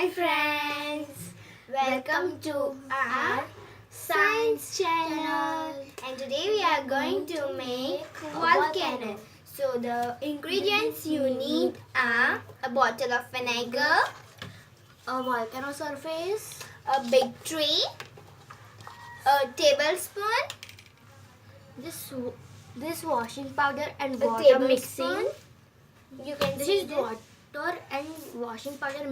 Hi friends, welcome to our science channel, and today we are going to make volcano. So the ingredients you need are a bottle of vinegar, A volcano surface, a big tree, a tablespoon, this washing powder and a water mixing. tablespoon. You can This see is water and washing powder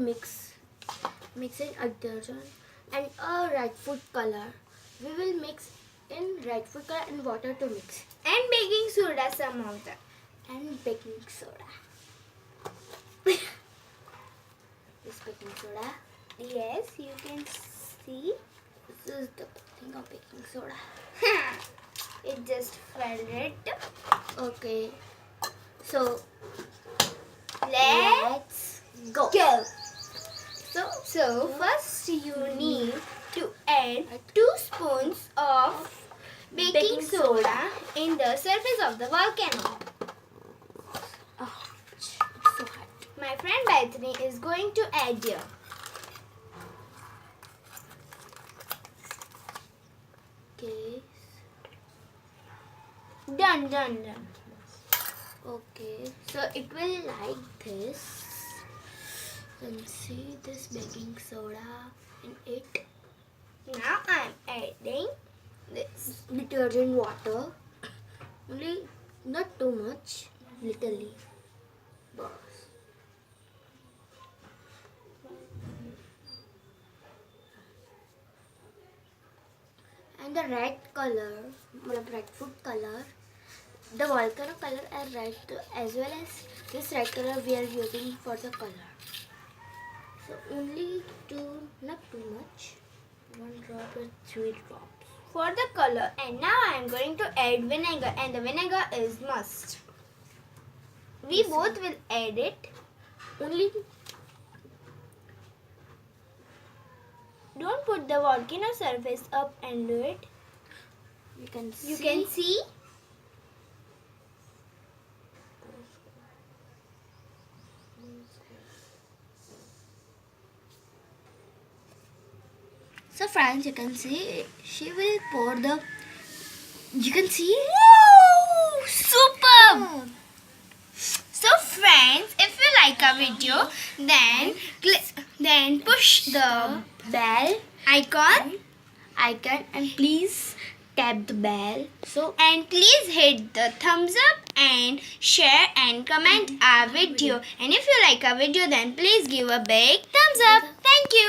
mixing a detergent and a red food color. We will mix in red food color and water to mix and baking soda some of them. and baking soda. This baking soda. Yes, you can see. This is the thing of baking soda. It just fell it. Okay. So Let's go. go. So first you need to add 2 spoons of baking soda in the surface of the volcano. Oh, it's so hot. My friend Bethany is going to add here. Okay. Done. Okay, so it will like this. You can see this baking soda in it. Now I'm adding this. Detergent water. Only not too much. Little. Boss. And the red color, red food color, the volcano color are red as well as this red color we are using for the color. So only two, not too much. 1 drop or 3 drops. For the color, and now I'm going to add vinegar, and the vinegar is must. We both will add it. Only Don't put the volcano surface up and do it. you can see. You can see. So friends, you can see she will pour the. You can see. Woo! Superb! So friends, if you like our video, then push the Bell icon and please tap the bell. So and please hit the thumbs up and share and comment our video. And if you like our video, then please give a big thumbs up. Thank you.